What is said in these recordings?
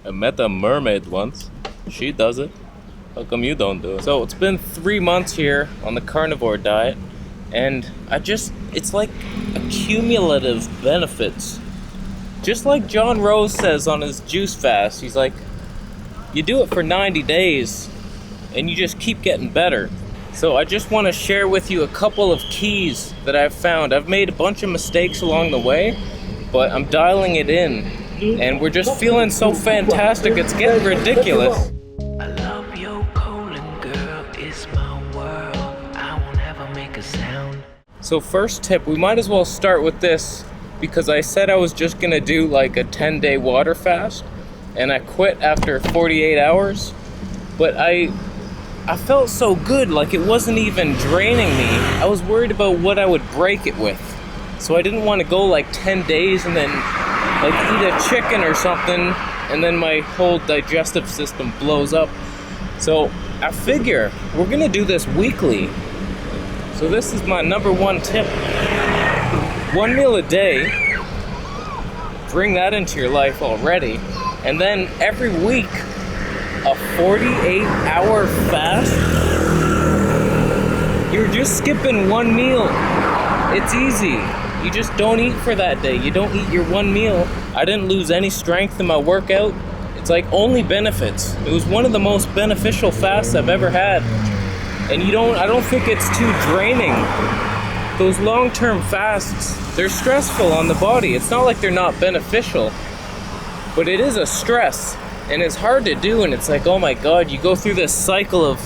I met a mermaid once. She does it. How come you don't do it? So it's been 3 months here on the carnivore diet, and it's like accumulative benefits. Just like John Rose says on his juice fast, he's like, you do it for 90 days and you just keep getting better. So I just want to share with you a couple of keys that I've found. I've made a bunch of mistakes along the way, but I'm dialing it in, and we're just feeling so fantastic, it's getting ridiculous. I love your colon, girl, it's my world. I won't ever make a sound. So first tip, we might as well start with this, because I said I was just gonna do like a 10-day water fast, and I quit after 48 hours, but I felt so good, like it wasn't even draining me. I was worried about what I would break it with. So I didn't want to go like 10 days and then like eat a chicken or something, and then my whole digestive system blows up. So I figure we're gonna do this weekly. So this is my number one tip. 1 meal a day, bring that into your life already, and then every week, a 48-hour fast. You're just skipping one meal. It's easy. You just don't eat for that day. You don't eat your one meal. I didn't lose any strength in my workout. It's like only benefits. It was one of the most beneficial fasts I've ever had. And I don't think it's too draining. Those long-term fasts, they're stressful on the body. It's not like they're not beneficial, but it is a stress. And it's hard to do, and it's like, oh my God, you go through this cycle of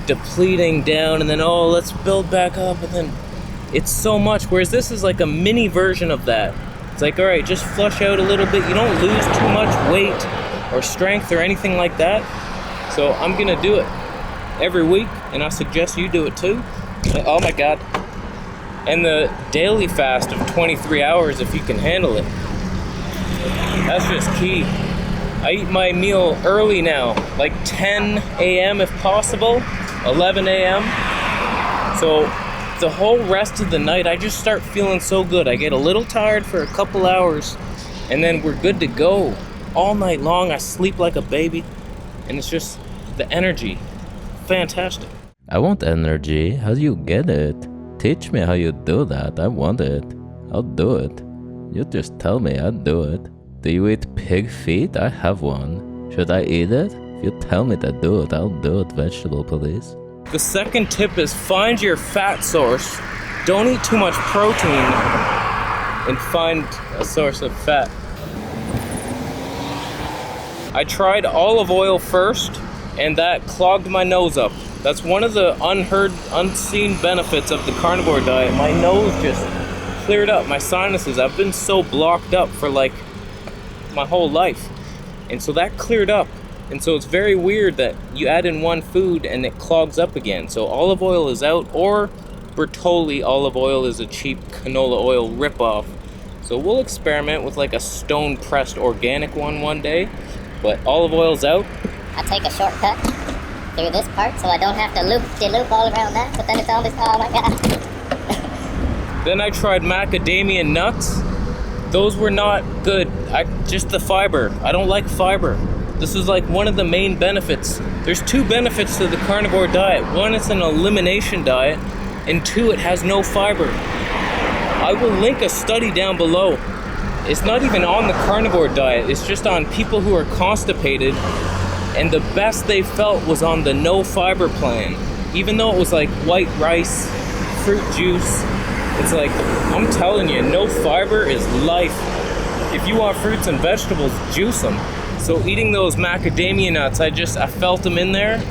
depleting down, and then, oh, let's build back up, and then it's so much. Whereas this is like a mini version of that. It's like, all right, just flush out a little bit. You don't lose too much weight or strength or anything like that. So I'm gonna do it every week, and I suggest you do it too. Oh my God. And the daily fast of 23 hours if you can handle it. That's just key. I eat my meal early now, like 10 a.m. if possible, 11 a.m. So the whole rest of the night, I just start feeling so good. I get a little tired for a couple hours, and then we're good to go. All night long, I sleep like a baby, and it's just the energy. Fantastic. I want energy. How do you get it? Teach me how you do that. I want it. I'll do it. You just tell me, I'll do it. Do you eat pig feet? I have one. Should I eat it? If you tell me to do it, I'll do it. Vegetable, please. The second tip is find your fat source. Don't eat too much protein, and find a source of fat. I tried olive oil first, and that clogged my nose up. That's one of the unseen benefits of the carnivore diet. My nose just cleared up, my sinuses. I've been so blocked up for like my whole life, and so that cleared up. And so it's very weird that you add in one food and it clogs up again. So olive oil is out, or Bertolli olive oil is a cheap canola oil ripoff. So we'll experiment with like a stone pressed organic one day, but olive oil's out. I take a shortcut through this part so I don't have to loop all around that, but then it's always, oh my God. Then I tried macadamia nuts. Those were not good. Just the fiber. I don't like fiber. This is like one of the main benefits. There's two benefits to the carnivore diet. One, it's an elimination diet, and two, it has no fiber. I will link a study down below. It's not even on the carnivore diet. It's just on people who are constipated, and the best they felt was on the no fiber plan. Even though it was like white rice, fruit juice, it's like, I'm telling you, no fiber is life. If you want fruits and vegetables, juice them. So eating those macadamia nuts, I felt them in there,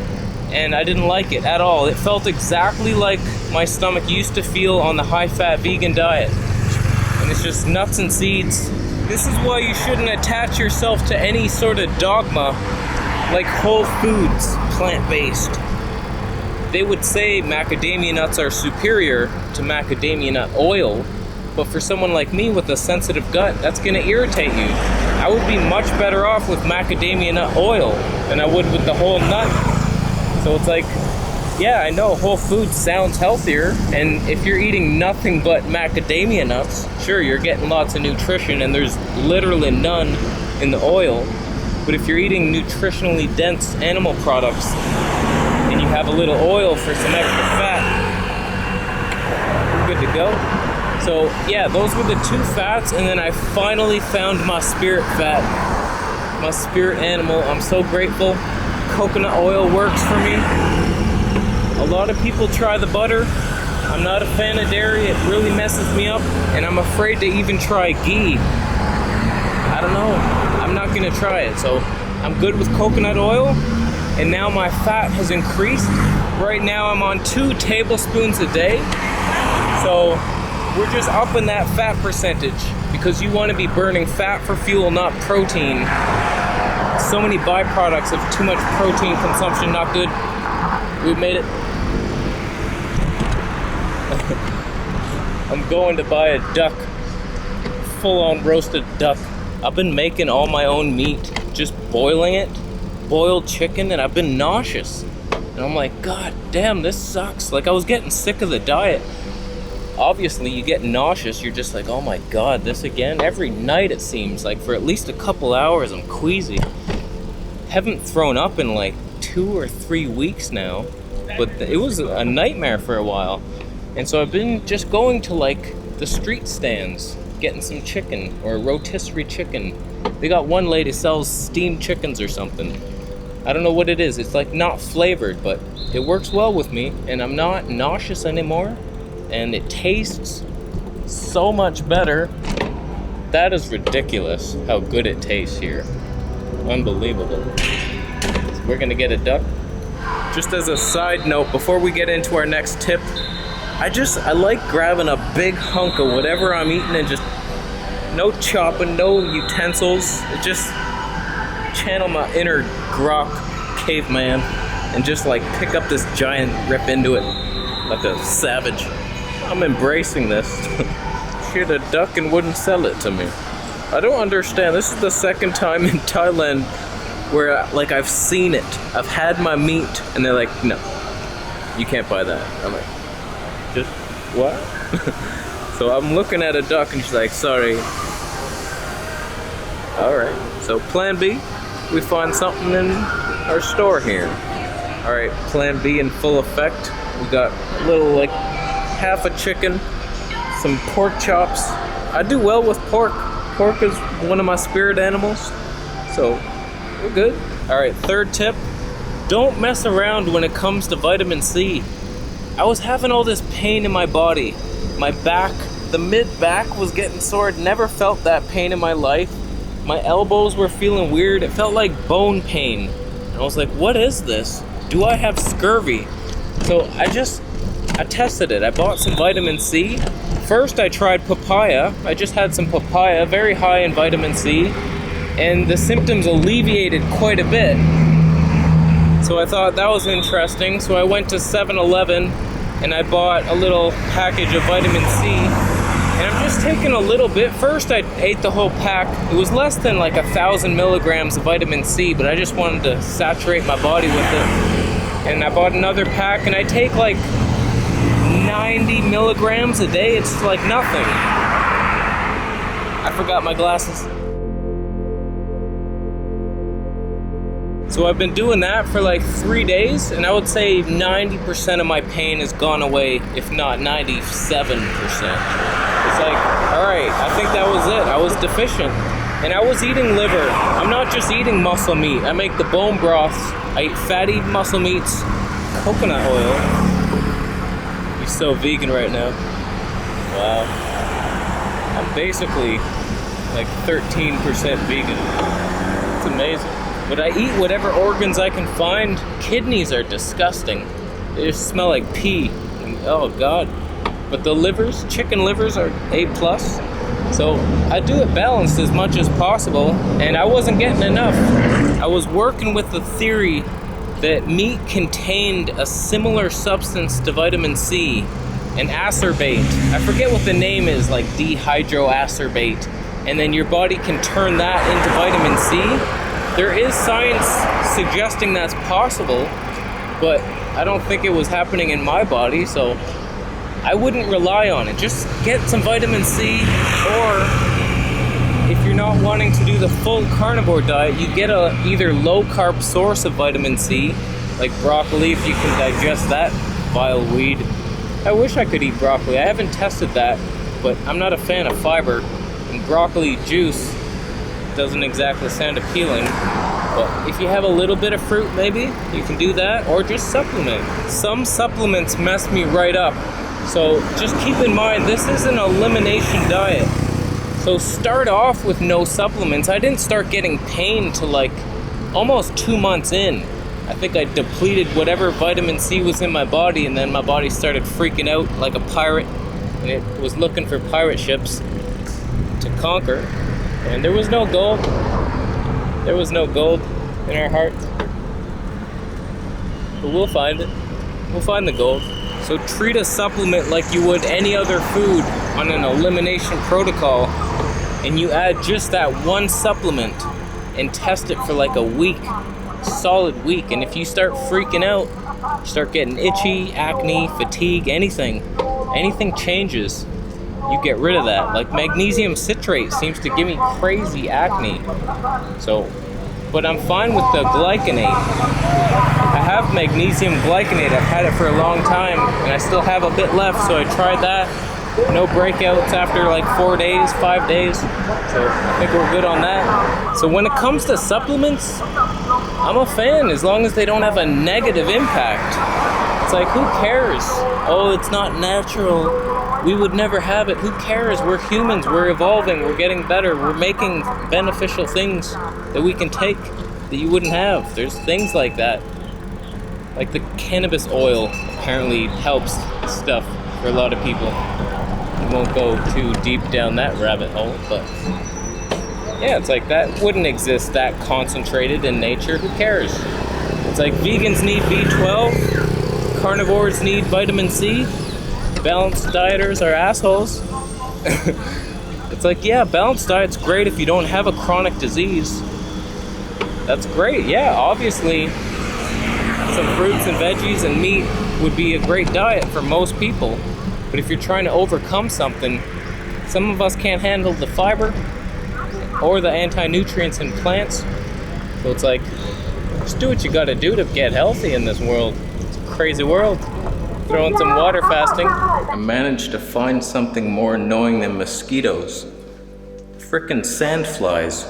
and I didn't like it at all. It felt exactly like my stomach used to feel on the high-fat vegan diet. And it's just nuts and seeds. This is why you shouldn't attach yourself to any sort of dogma like Whole Foods, plant-based. They would say macadamia nuts are superior to macadamia nut oil, but for someone like me with a sensitive gut, that's gonna irritate you. I would be much better off with macadamia nut oil than I would with the whole nut. So it's like, yeah, I know Whole Foods sounds healthier, and if you're eating nothing but macadamia nuts, sure, you're getting lots of nutrition, and there's literally none in the oil, But if you're eating nutritionally dense animal products and you have a little oil for some extra fat, you're good to go. So yeah, those were the 2 fats, and then I finally found my spirit fat, my spirit animal. I'm so grateful. Coconut oil works for me. A lot of people try the butter. I'm not a fan of dairy. It really messes me up, and I'm afraid to even try ghee. I don't know. I'm not gonna try it. So I'm good with coconut oil, and now my fat has increased. Right now I'm on 2 tablespoons a day. So we're just upping that fat percentage, because you want to be burning fat for fuel, not protein. So many byproducts of too much protein consumption, not good. We've made it. I'm going to buy a duck, full-on roasted duck. I've been making all my own meat, just boiling it, boiled chicken, and I've been nauseous. And I'm like, God damn, this sucks. Like, I was getting sick of the diet. Obviously, you get nauseous, you're just like, oh my God, this again? Every night it seems like for at least a couple hours I'm queasy. Haven't thrown up in like 2 or 3 weeks now, but it was a nightmare for a while. And so I've been just going to like the street stands, getting some chicken or rotisserie chicken. They got one lady sells steamed chickens or something. I don't know what it is. It's like not flavored, but it works well with me, and I'm not nauseous anymore, and it tastes so much better. That is ridiculous how good it tastes here. Unbelievable. So we're gonna get a duck. Just as a side note, before we get into our next tip, I like grabbing a big hunk of whatever I'm eating and just no chopping, no utensils. It just channel my inner grok caveman and just like pick up this giant, rip into it like a savage. I'm embracing this. She had a duck and wouldn't sell it to me. I don't understand. This is the second time in Thailand where like I've seen it. I've had my meat and they're like, no, you can't buy that. I'm like, just what? So I'm looking at a duck and she's like, sorry. Alright, so plan B, we find something in our store here. Alright, plan B in full effect. We got a little like half a chicken, some pork chops. I do well with pork. Pork is one of my spirit animals, so we're good. Alright, 3rd tip, don't mess around when it comes to vitamin C. I was having all this pain in my body. My back, the mid-back was getting sore. I'd never felt that pain in my life. My elbows were feeling weird. It felt like bone pain. And I was like, what is this? Do I have scurvy? So I tested it. I bought some vitamin C. First I tried papaya. I just had some papaya, very high in vitamin C. And the symptoms alleviated quite a bit. So I thought that was interesting. So I went to 7-Eleven and I bought a little package of vitamin C. And I'm just taking a little bit. First I ate the whole pack. It was less than like 1,000 milligrams of vitamin C, but I just wanted to saturate my body with it. And I bought another pack and I take like 90 milligrams a day. It's like nothing. I forgot my glasses. So I've been doing that for like 3 days, and I would say 90% of my pain has gone away, if not 97%. It's like, all right, I think that was it. I was deficient. And I was eating liver. I'm not just eating muscle meat. I make the bone broths. I eat fatty muscle meats, coconut oil. You're so vegan right now. Wow. I'm basically like 13% vegan. It's amazing. But I eat whatever organs I can find. Kidneys are disgusting. They just smell like pee. Oh God. But the livers, chicken livers are A+. So I do it balanced as much as possible, and I wasn't getting enough. I was working with the theory that meat contained a similar substance to vitamin C, an acerbate. I forget what the name is, like dehydroacerbate. And then your body can turn that into vitamin C. There is science suggesting that's possible, but I don't think it was happening in my body, so I wouldn't rely on it. Just get some vitamin C or if you're not wanting to do the full carnivore diet, you get a either low carb source of vitamin C, like broccoli if you can digest that vile weed. I wish I could eat broccoli. I haven't tested that, but I'm not a fan of fiber, and broccoli juice doesn't exactly sound appealing. But if you have a little bit of fruit, maybe you can do that, or just supplement. Some supplements mess me right up, so just keep in mind this is an elimination diet. So start off with no supplements. I didn't start getting pain till like almost 2 months in. I think I depleted whatever vitamin C was in my body, and then my body started freaking out like a pirate, and it was looking for pirate ships to conquer. And there was no gold. There was no gold in our hearts. But we'll find it. We'll find the gold. So treat a supplement like you would any other food on an elimination protocol, and you add just that one supplement and test it for like a week, solid week. And if you start freaking out, start getting itchy, acne, fatigue, anything changes, you get rid of that. Like magnesium citrate seems to give me crazy acne. So, but I'm fine with the glycinate. I have magnesium glycinate. I've had it for a long time, and I still have a bit left, so I tried that. No breakouts after like 4 days, 5 days. So I think we're good on that. So when it comes to supplements, I'm a fan as long as they don't have a negative impact. It's like, who cares? Oh, it's not natural. We would never have it. Who cares? We're humans. We're evolving. We're getting better. We're making beneficial things that we can take that you wouldn't have. There's things like that. Like the cannabis oil apparently helps stuff for a lot of people. We won't go too deep down that rabbit hole, but yeah, it's like that wouldn't exist that concentrated in nature. Who cares? It's like vegans need B12, carnivores need vitamin C, balanced dieters are assholes. It's like, yeah, balanced diet's great if you don't have a chronic disease. That's great, yeah, obviously some fruits and veggies and meat would be a great diet for most people. But if you're trying to overcome something, some of us can't handle the fiber or the anti-nutrients in plants. So it's like, just do what you gotta do to get healthy in this world. It's a crazy world. Throw in some water fasting. I managed to find something more annoying than mosquitoes. Frickin' sandflies.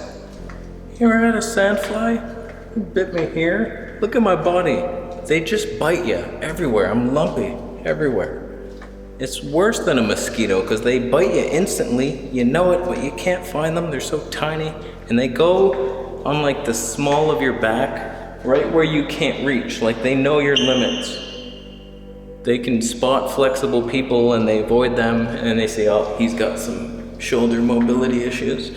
You ever had a sandfly? It bit me here. Look at my body. They just bite you everywhere. I'm lumpy everywhere. It's worse than a mosquito because they bite you instantly. You know it, but you can't find them. They're so tiny. And they go on like the small of your back, right where you can't reach. Like they know your limits. They can spot flexible people and they avoid them, and they say, oh, he's got some shoulder mobility issues.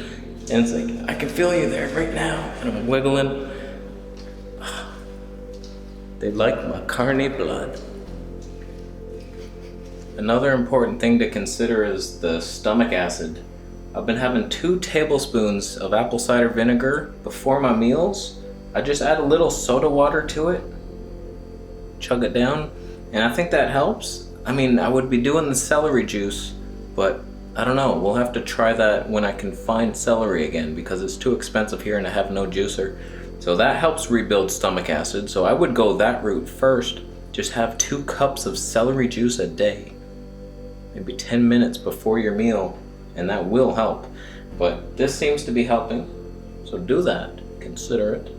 And it's like, I can feel you there right now. And I'm wiggling. They like my carny blood. Another important thing to consider is the stomach acid. I've been having 2 tablespoons of apple cider vinegar before my meals. I just add a little soda water to it, chug it down, and I think that helps. I mean, I would be doing the celery juice, but I don't know. We'll have to try that when I can find celery again, because it's too expensive here and I have no juicer. So that helps rebuild stomach acid. So I would go that route first. Just have 2 cups of celery juice a day. Maybe 10 minutes before your meal, and that will help. But this seems to be helping, so do that. Consider it.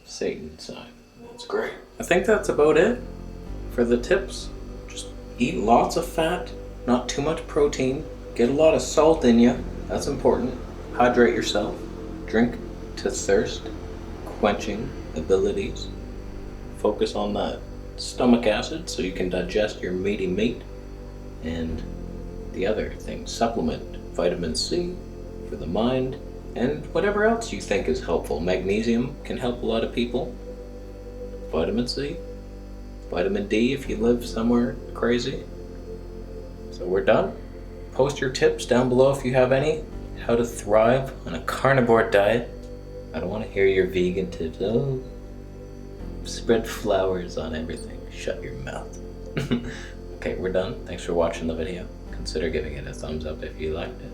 Satan sign. That's great. I think that's about it for the tips. Just eat lots of fat, not too much protein. Get a lot of salt in you. That's important. Hydrate yourself. Drink to thirst. Quenching abilities. Focus on that stomach acid so you can digest your meaty meat. And the other thing, supplement vitamin C for the mind, and whatever else you think is helpful. Magnesium can help a lot of people. Vitamin C, vitamin D if you live somewhere crazy. So we're done. Post your tips down below if you have any. How to thrive on a carnivore diet. I don't want to hear your vegan tips. Oh, spread flowers on everything. Shut your mouth. Okay, we're done. Thanks for watching the video. Consider giving it a thumbs up if you liked it.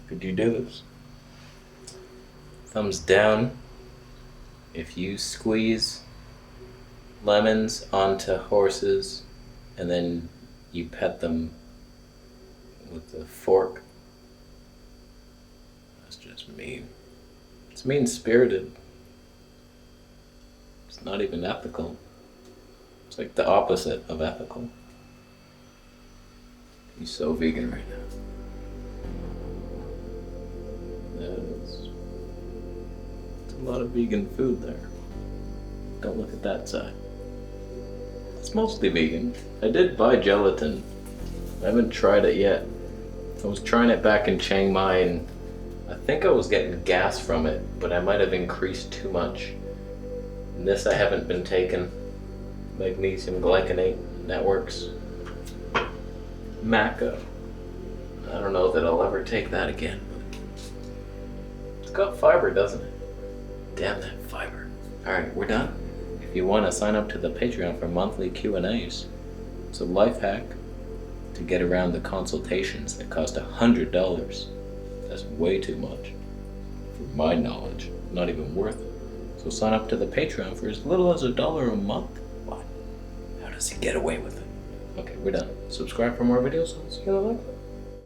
Could you do this? Thumbs down if you squeeze lemons onto horses and then you pet them with a fork. That's just mean. It's mean-spirited. It's not even ethical. It's like the opposite of ethical. He's so vegan right now. There's a lot of vegan food there. Don't look at that side. It's mostly vegan. I did buy gelatin. I haven't tried it yet. I was trying it back in Chiang Mai and I think I was getting gas from it, but I might have increased too much. And this I haven't been taking. Magnesium glycinate networks. Maca. I don't know that I'll ever take that again. It's got fiber, doesn't it? Damn that fiber. Alright, we're done. If you want to sign up to the Patreon for monthly Q&As, it's a life hack to get around the consultations that cost $100. That's way too much. For my knowledge, not even worth it. So sign up to the Patreon for as little as $1 a month. What? How does he get away with it? Okay, we're done. Subscribe for more videos. I'll see you in the next one.